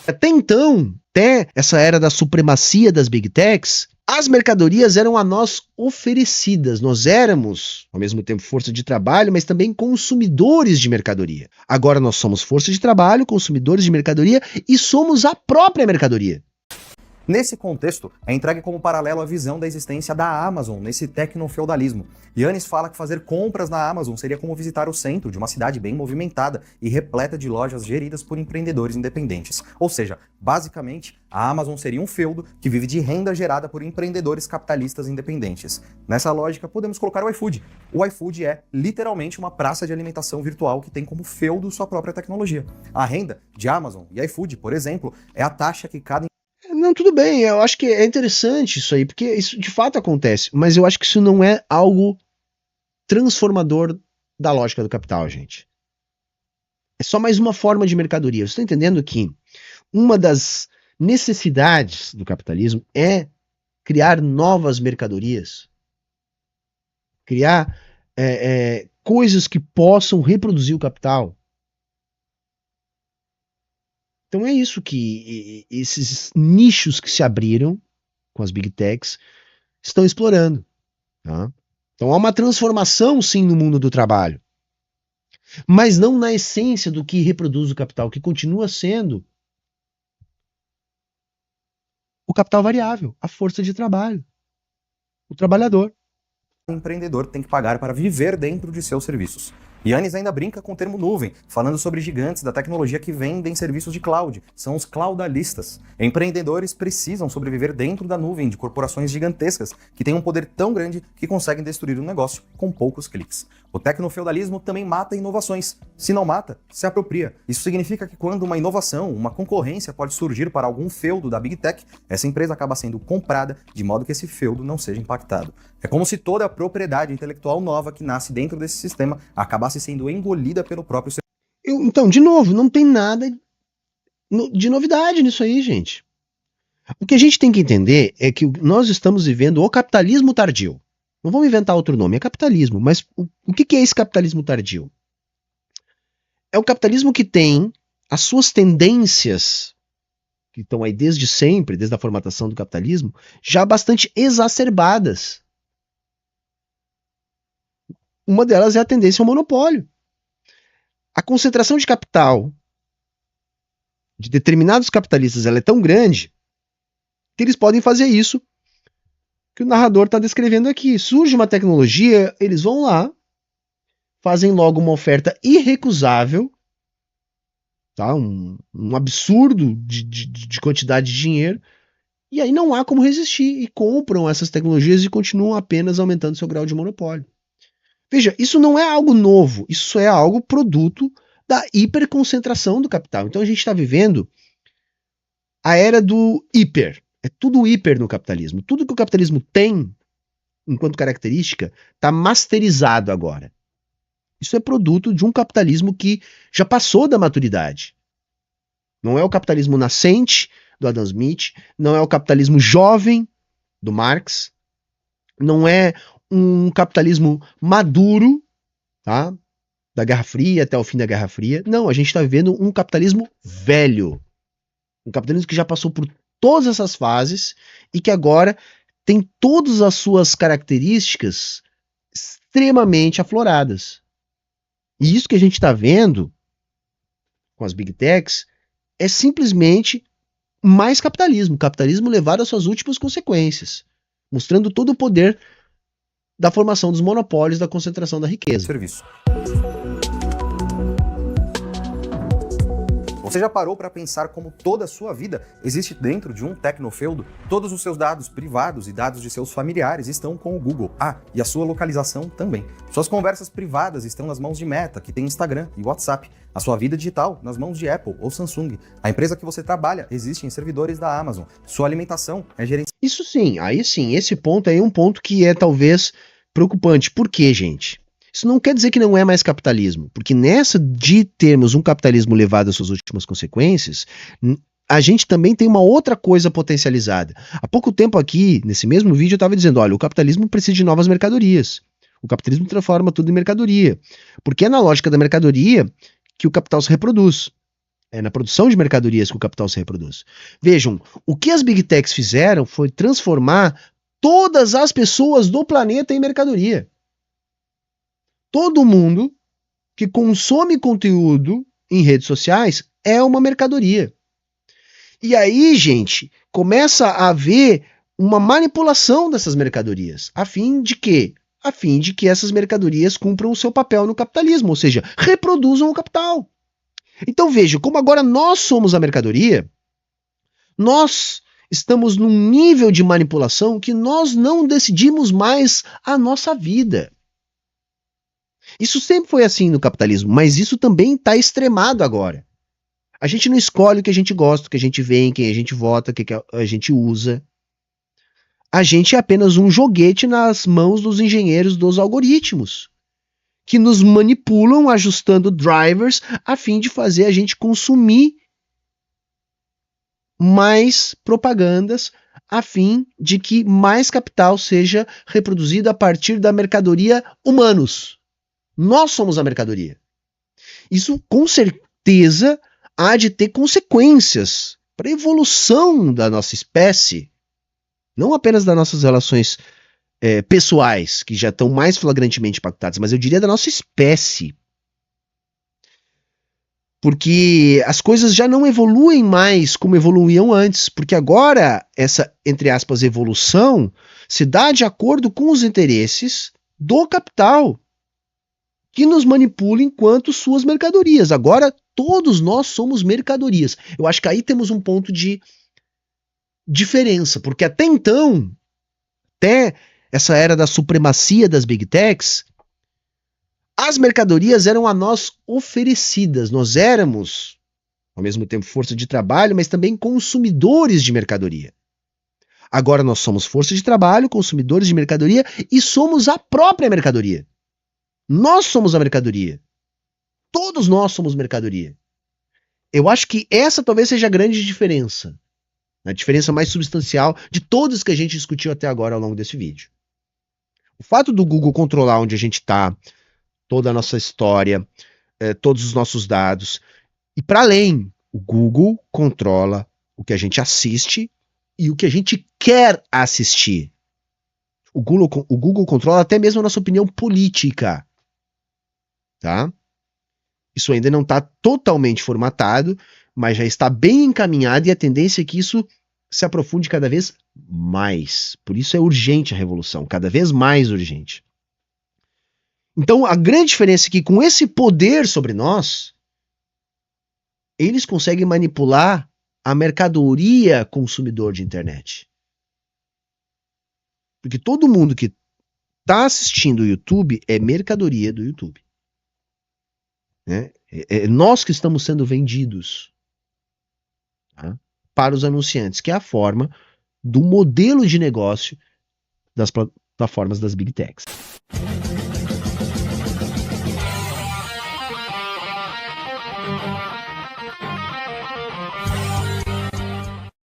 Até então, até essa era da supremacia das Big Techs, as mercadorias eram a nós oferecidas. Nós éramos, ao mesmo tempo, força de trabalho, mas também consumidores de mercadoria. Agora nós somos força de trabalho, consumidores de mercadoria e somos a própria mercadoria. Nesse contexto, é entregue como paralelo a visão da existência da Amazon nesse tecnofeudalismo. Yannis fala que fazer compras na Amazon seria como visitar o centro de uma cidade bem movimentada e repleta de lojas geridas por empreendedores independentes. Ou seja, basicamente, a Amazon seria um feudo que vive de renda gerada por empreendedores capitalistas independentes. Nessa lógica, podemos colocar o iFood. O iFood é literalmente uma praça de alimentação virtual que tem como feudo sua própria tecnologia. A renda de Amazon e iFood, por exemplo, é a taxa que cada Não, tudo bem, eu acho que é interessante isso aí, porque isso de fato acontece, mas eu acho que isso não é algo transformador da lógica do capital, gente. É só mais uma forma de mercadoria. Você está entendendo que uma das necessidades do capitalismo é criar novas mercadorias, criar coisas que possam reproduzir o capital. Então é isso que esses nichos que se abriram com as Big Techs estão explorando. Tá? Então há uma transformação, sim, no mundo do trabalho. Mas não na essência do que reproduz o capital, que continua sendo o capital variável, a força de trabalho, o trabalhador. O empreendedor tem que pagar para viver dentro de seus serviços. Yannis ainda brinca com o termo nuvem, falando sobre gigantes da tecnologia que vendem serviços de cloud, são os cloudalistas. Empreendedores precisam sobreviver dentro da nuvem de corporações gigantescas que têm um poder tão grande que conseguem destruir um negócio com poucos cliques. O tecnofeudalismo também mata inovações. Se não mata, se apropria. Isso significa que quando uma inovação, uma concorrência pode surgir para algum feudo da Big Tech, essa empresa acaba sendo comprada de modo que esse feudo não seja impactado. É como se toda a propriedade intelectual nova que nasce dentro desse sistema acabasse sendo engolida pelo próprio sistema. Então, de novo, não tem nada de novidade nisso aí, gente. O que a gente tem que entender é que nós estamos vivendo o capitalismo tardio. Não vamos inventar outro nome, é capitalismo. Mas o que é esse capitalismo tardio? É o capitalismo que tem as suas tendências, que estão aí desde sempre, desde a formatação do capitalismo, já bastante exacerbadas. Uma delas é a tendência ao monopólio. A concentração de capital de determinados capitalistas ela é tão grande que eles podem fazer isso que o narrador está descrevendo aqui. Surge uma tecnologia, eles vão lá, fazem logo uma oferta irrecusável, tá? um absurdo de quantidade de dinheiro, e aí não há como resistir, e compram essas tecnologias e continuam apenas aumentando seu grau de monopólio. Veja, isso não é algo novo, isso é algo produto da hiperconcentração do capital. Então a gente está vivendo a era do hiper. É tudo hiper no capitalismo. Tudo que o capitalismo tem, enquanto característica, está masterizado agora. Isso é produto de um capitalismo que já passou da maturidade. Não é o capitalismo nascente do Adam Smith, não é o capitalismo jovem do Marx, não é um capitalismo maduro, tá? Da Guerra Fria até o fim da Guerra Fria. Não, a gente está vivendo um capitalismo velho. Um capitalismo que já passou por todas essas fases e que agora tem todas as suas características extremamente afloradas. E isso que a gente está vendo com as Big Techs é simplesmente mais capitalismo. Capitalismo levado às suas últimas consequências, mostrando todo o poder da formação dos monopólios, da concentração da riqueza. Serviço. Você já parou para pensar como toda a sua vida existe dentro de um tecnofeudo? Todos os seus dados privados e dados de seus familiares estão com o Google. E a sua localização também. Suas conversas privadas estão nas mãos de Meta, que tem Instagram e WhatsApp. A sua vida digital nas mãos de Apple ou Samsung. A empresa que você trabalha existe em servidores da Amazon. Sua alimentação é gerenciada. Isso sim, aí sim, esse ponto aí é um ponto que é talvez preocupante. Por quê, gente? Isso não quer dizer que não é mais capitalismo, porque nessa de termos um capitalismo levado às suas últimas consequências, a gente também tem uma outra coisa potencializada. Há pouco tempo aqui, nesse mesmo vídeo, eu estava dizendo, olha, o capitalismo precisa de novas mercadorias. O capitalismo transforma tudo em mercadoria, porque é na lógica da mercadoria que o capital se reproduz. É na produção de mercadorias que o capital se reproduz. Vejam, o que as Big Techs fizeram foi transformar todas as pessoas do planeta em mercadoria. Todo mundo que consome conteúdo em redes sociais é uma mercadoria. E aí, gente, começa a haver uma manipulação dessas mercadorias. A fim de quê? A fim de que essas mercadorias cumpram o seu papel no capitalismo, ou seja, reproduzam o capital. Então veja, como agora nós somos a mercadoria, nós estamos num nível de manipulação que nós não decidimos mais a nossa vida. Isso sempre foi assim no capitalismo, mas isso também está extremado agora. A gente não escolhe o que a gente gosta, o que a gente vê, em quem a gente vota, o que a gente usa. A gente é apenas um joguete nas mãos dos engenheiros dos algoritmos, que nos manipulam ajustando drivers a fim de fazer a gente consumir mais propagandas, a fim de que mais capital seja reproduzido a partir da mercadoria humanos. Nós somos a mercadoria. Isso com certeza há de ter consequências para a evolução da nossa espécie, não apenas das nossas relações pessoais, que já estão mais flagrantemente impactadas, mas eu diria da nossa espécie. Porque as coisas já não evoluem mais como evoluíam antes, porque agora essa, entre aspas, evolução se dá de acordo com os interesses do capital, que nos manipula enquanto suas mercadorias. Agora todos nós somos mercadorias. Eu acho que aí temos um ponto de diferença, porque até então, até essa era da supremacia das Big Techs, as mercadorias eram a nós oferecidas. Nós éramos, ao mesmo tempo, força de trabalho, mas também consumidores de mercadoria. Agora nós somos força de trabalho, consumidores de mercadoria e somos a própria mercadoria. Nós somos a mercadoria. Todos nós somos mercadoria. Eu acho que essa talvez seja a grande diferença. A diferença mais substancial de todas que a gente discutiu até agora ao longo desse vídeo. O fato do Google controlar onde a gente está, toda a nossa história, todos os nossos dados. E para além, o Google controla o que a gente assiste e o que a gente quer assistir. O Google controla até mesmo a nossa opinião política. Tá? Isso ainda não está totalmente formatado, mas já está bem encaminhado e a tendência é que isso se aprofunde cada vez mais. Por isso é urgente a revolução, cada vez mais urgente. Então, a grande diferença é que com esse poder sobre nós, eles conseguem manipular a mercadoria consumidor de internet. Porque todo mundo que está assistindo o YouTube é mercadoria do YouTube. Né? É nós que estamos sendo vendidos, tá? Para os anunciantes, que é a forma do modelo de negócio das plataformas das Big Techs.